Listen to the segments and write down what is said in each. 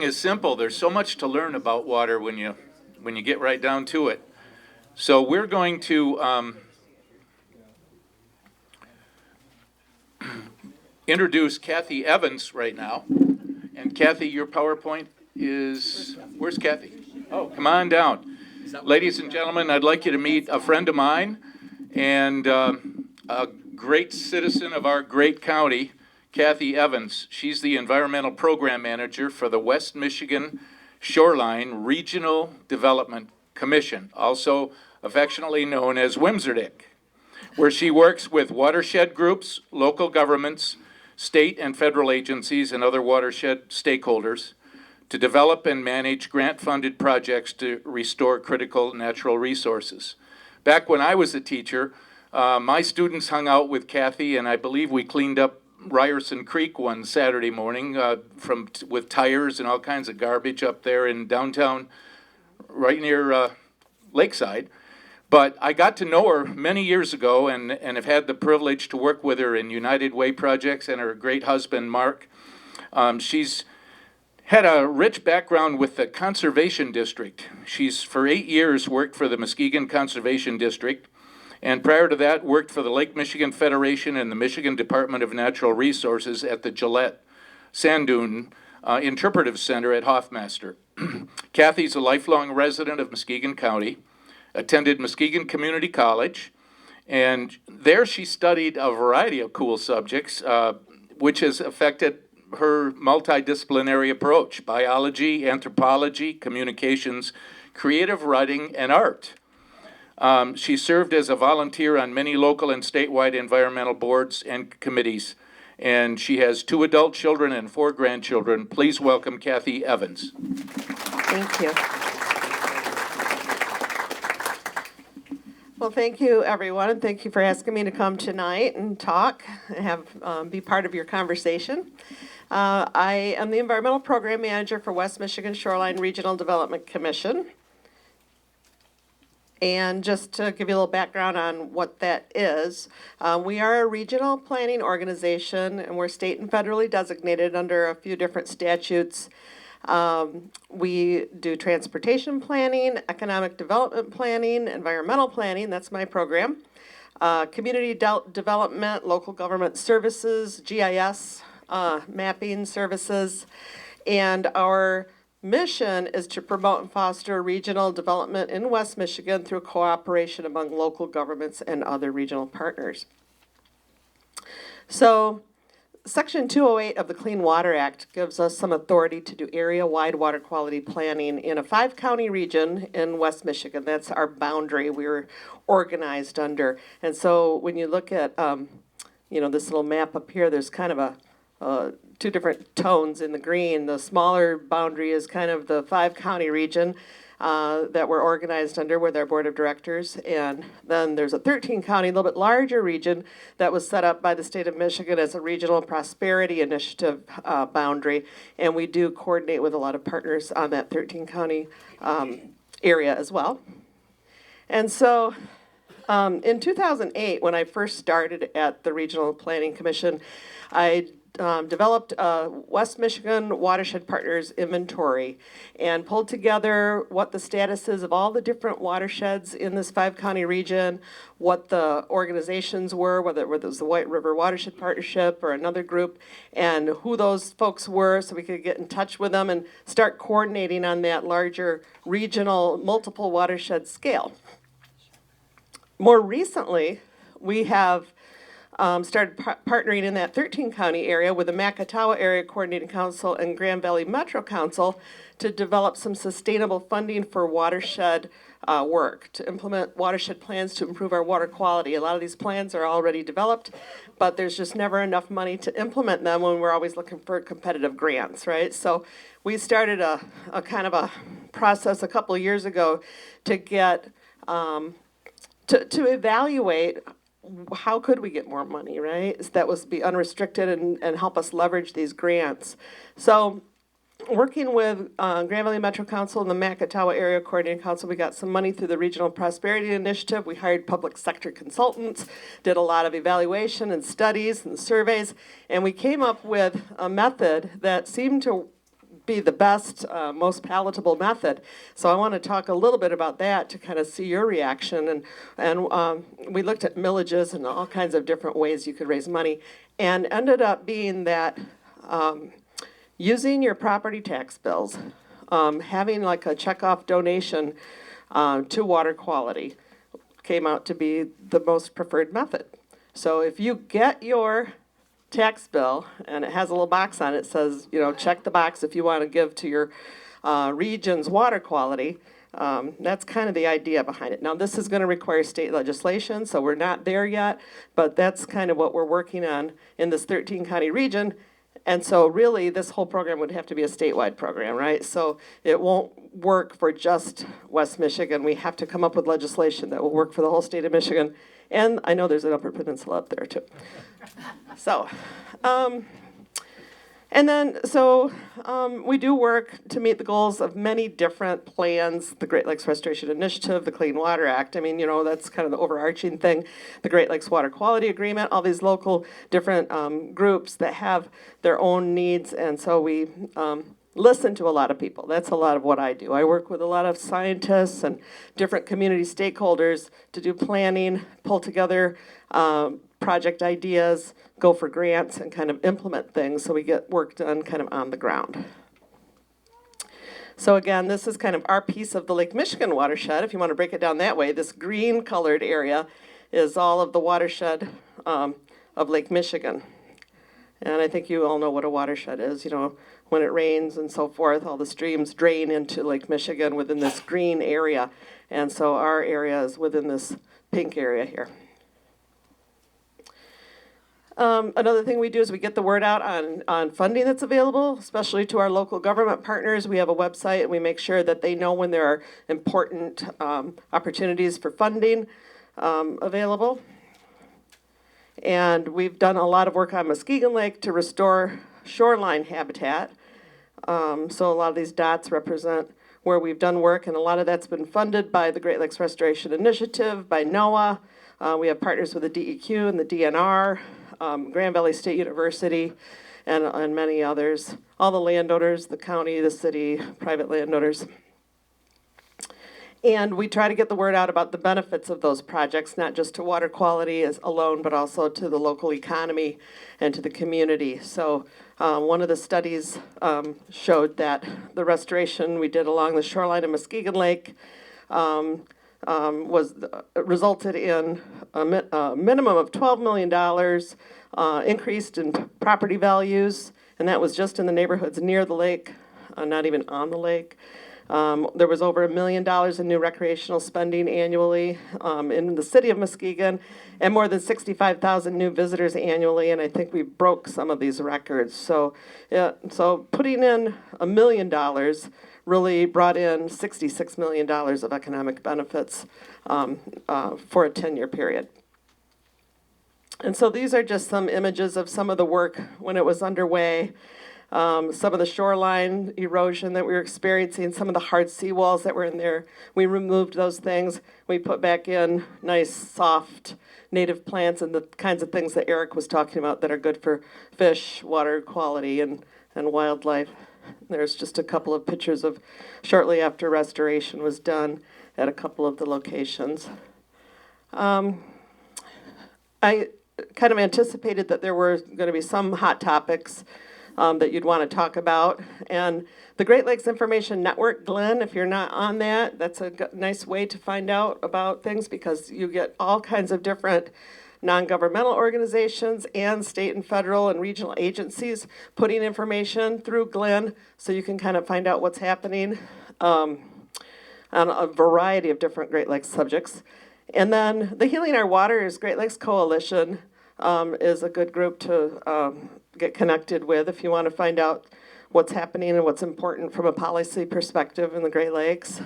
is simple. There's so much to learn about water when you get right down to it. So we're going to introduce Kathy Evans right now. And Kathy, your PowerPoint is, where's Kathy? Oh, come on down. Ladies and gentlemen, I'd like you to meet a friend of mine and a great citizen of our great county, Kathy Evans. She's the Environmental Program Manager for the West Michigan Shoreline Regional Development Commission, also affectionately known as WMSRDC, where she works with watershed groups, local governments, state and federal agencies, and other watershed stakeholders to develop and manage grant-funded projects to restore critical natural resources. Back when I was a teacher, my students hung out with Kathy, and I believe we cleaned up Ryerson Creek one Saturday morning with tires and all kinds of garbage up there in downtown, right near Lakeside. But I got to know her many years ago and have had the privilege to work with her in United Way projects and her great husband, Mark. She's had a rich background with the Conservation District. She's for 8 years worked for the Muskegon Conservation District, and prior to that worked for the Lake Michigan Federation and the Michigan Department of Natural Resources at the Gillette Sand Dune Interpretive Center at Hoffmaster. Kathy's a lifelong resident of Muskegon County, attended Muskegon Community College, and there she studied a variety of cool subjects, which has affected her multidisciplinary approach: biology, anthropology, communications, creative writing, and art. She served as a volunteer on many local and statewide environmental boards and committees, and she has 2 adult children and 4 grandchildren. Please welcome Kathy Evans. Thank you. Well, thank you, everyone, and thank you for asking me to come tonight and talk and have be part of your conversation. I am the Environmental Program Manager for West Michigan Shoreline Regional Development Commission. And just to give you a little background on what that is, we are a regional planning organization, and we're state and federally designated under a few different statutes. We do transportation planning, economic development planning, environmental planning, that's my program, community development, local government services, GIS, mapping services, and our mission is to promote and foster regional development in West Michigan through cooperation among local governments and other regional partners. So, Section 208 of the Clean Water Act gives us some authority to do area-wide water quality planning in a 5-county region in West Michigan. That's our boundary we're organized under. And so when you look at, this little map up here, there's kind of a 2 different tones in the green. The smaller boundary is kind of the 5-county region that we're organized under with our board of directors. And then there's a 13-county, a little bit larger region that was set up by the state of Michigan as a regional prosperity initiative boundary. And we do coordinate with a lot of partners on that 13-county area as well. And so in 2008, when I first started at the Regional Planning Commission, I developed a West Michigan Watershed Partners inventory and pulled together what the status is of all the different watersheds in this 5-county region, what the organizations were, whether it was the White River Watershed Partnership or another group, and who those folks were so we could get in touch with them and start coordinating on that larger regional multiple watershed scale. More recently, we have started partnering in that 13-county area with the Macatawa Area Coordinating Council and Grand Valley Metro Council to develop some sustainable funding for watershed work, to implement watershed plans to improve our water quality. A lot of these plans are already developed, but there's just never enough money to implement them when we're always looking for competitive grants, right? So we started a kind of a process a couple of years ago to get, to evaluate how could we get more money, right? That was be unrestricted and help us leverage these grants. So working with Grand Valley Metro Council and the Macatawa Area Coordinating Council, we got some money through the Regional Prosperity Initiative. We hired public sector consultants, did a lot of evaluation and studies and surveys, and we came up with a method that seemed to be the best, most palatable method. So I want to talk a little bit about that to kind of see your reaction. And we looked at millages and all kinds of different ways you could raise money, and ended up being that using your property tax bills, having like a checkoff donation to water quality came out to be the most preferred method. So if you get your tax bill and it has a little box on it, says, check the box if you want to give to your region's water quality. That's kind of the idea behind it. Now, this is going to require state legislation, so we're not there yet, but that's kind of what we're working on in this 13-county region. And so really, this whole program would have to be a statewide program, right? So it won't work for just West Michigan. We have to come up with legislation that will work for the whole state of Michigan. And I know there's an Upper Peninsula up there, too. So, we do work to meet the goals of many different plans, the Great Lakes Restoration Initiative, the Clean Water Act. I mean, that's kind of the overarching thing, the Great Lakes Water Quality Agreement, all these local different groups that have their own needs. And so we listen to a lot of people. That's a lot of what I do. I work with a lot of scientists and different community stakeholders to do planning, pull together project ideas, go for grants, and kind of implement things so we get work done kind of on the ground. So again, this is kind of our piece of the Lake Michigan watershed. If you want to break it down that way, this green colored area is all of the watershed of Lake Michigan. And I think you all know what a watershed is. When it rains and so forth, all the streams drain into Lake Michigan within this green area. And so our area is within this pink area here. Another thing we do is we get the word out on funding that's available, especially to our local government partners. We have a website, and we make sure that they know when there are important opportunities for funding available. And we've done a lot of work on Muskegon Lake to restore shoreline habitat. So a lot of these dots represent where we've done work, and a lot of that's been funded by the Great Lakes Restoration Initiative, by NOAA. We have partners with the DEQ and the DNR, Grand Valley State University, and many others. All the landowners, the county, the city, private landowners. And we try to get the word out about the benefits of those projects, not just to water quality alone, but also to the local economy and to the community. So one of the studies showed that the restoration we did along the shoreline of Muskegon Lake resulted in a minimum of $12 million increased in property values, and that was just in the neighborhoods near the lake, not even on the lake. There was over $1 million in new recreational spending annually in the city of Muskegon, and more than 65,000 new visitors annually, and I think we broke some of these records. So putting in $1 million really brought in $66 million of economic benefits for a 10-year period. And so these are just some images of some of the work when it was underway. Some of the shoreline erosion that we were experiencing, some of the hard seawalls that were in there. We removed those things. We put back in nice, soft, native plants and the kinds of things that Eric was talking about that are good for fish, water quality, and wildlife. There's just a couple of pictures of shortly after restoration was done at a couple of the locations. I kind of anticipated that there were going to be some hot topics that you'd want to talk about. And the Great Lakes Information Network, Glenn, if you're not on that, that's a nice way to find out about things because you get all kinds of different non-governmental organizations and state and federal and regional agencies putting information through Glenn so you can kind of find out what's happening on a variety of different Great Lakes subjects. And then the Healing Our Waters Great Lakes Coalition is a good group to get connected with if you want to find out what's happening and what's important from a policy perspective in the Great Lakes.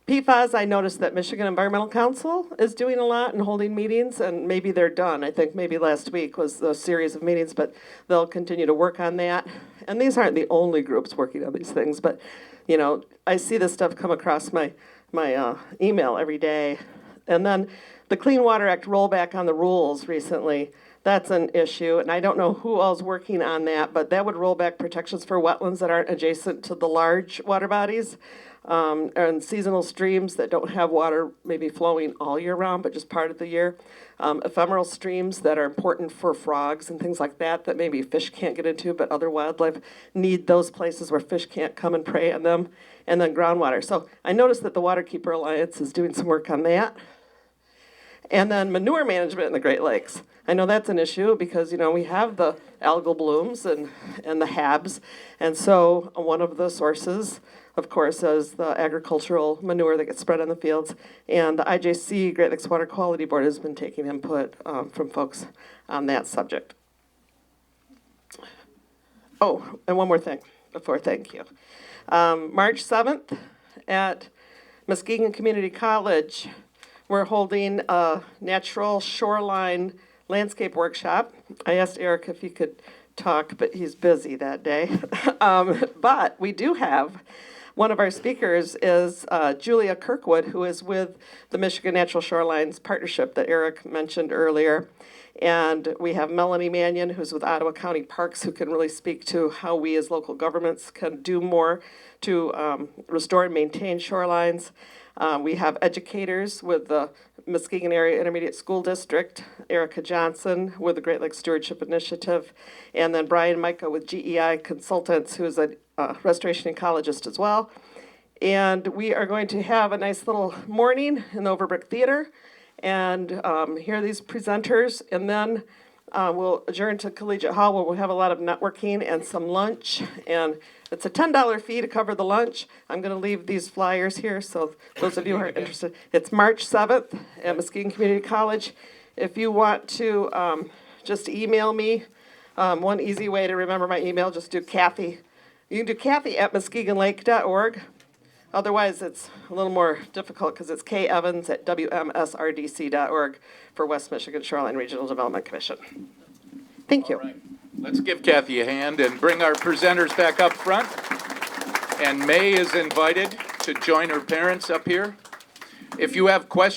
PFAS, I noticed that Michigan Environmental Council is doing a lot and holding meetings, and maybe they're done. I think maybe last week was a series of meetings, but they'll continue to work on that. And these aren't the only groups working on these things, but I see this stuff come across my email every day. And then the Clean Water Act rollback on the rules recently. That's an issue, and I don't know who all's working on that, but that would roll back protections for wetlands that aren't adjacent to the large water bodies, and seasonal streams that don't have water maybe flowing all year round, but just part of the year. Ephemeral streams that are important for frogs and things like that, that maybe fish can't get into, but other wildlife need those places where fish can't come and prey on them, and then groundwater. So I noticed that the Waterkeeper Alliance is doing some work on that. And then manure management in the Great Lakes. I know that's an issue because, we have the algal blooms and the HABs. And so one of the sources, of course, is the agricultural manure that gets spread on the fields. And the IJC, Great Lakes Water Quality Board, has been taking input from folks on that subject. Oh, and one more thing before thank you. March 7th at Muskegon Community College, we're holding a natural shoreline landscape workshop. I asked Eric if he could talk, but he's busy that day. But we do have, one of our speakers is Julia Kirkwood, who is with the Michigan Natural Shorelines Partnership that Eric mentioned earlier. And we have Melanie Mannion, who's with Ottawa County Parks, who can really speak to how we as local governments can do more to restore and maintain shorelines. We have educators with the Muskegon Area Intermediate School District, Erica Johnson with the Great Lakes Stewardship Initiative, and then Brian Micah with GEI Consultants, who is a restoration ecologist as well. And we are going to have a nice little morning in the Overbrook Theater and hear these presenters, and then we'll adjourn to Collegiate Hall where we'll have a lot of networking and some lunch. And it's a $10 fee to cover the lunch. I'm going to leave these flyers here, so those of you who are interested. It's March 7th at Muskegon Community College. If you want to just email me, one easy way to remember my email, just do Kathy. You can do Kathy at muskegonlake.org. Otherwise, it's a little more difficult because it's kevans at wmsrdc.org for West Michigan Shoreline Regional Development Commission. Thank you. All right. Let's give Kathy a hand and bring our presenters back up front. And May is invited to join her parents up here. If you have questions,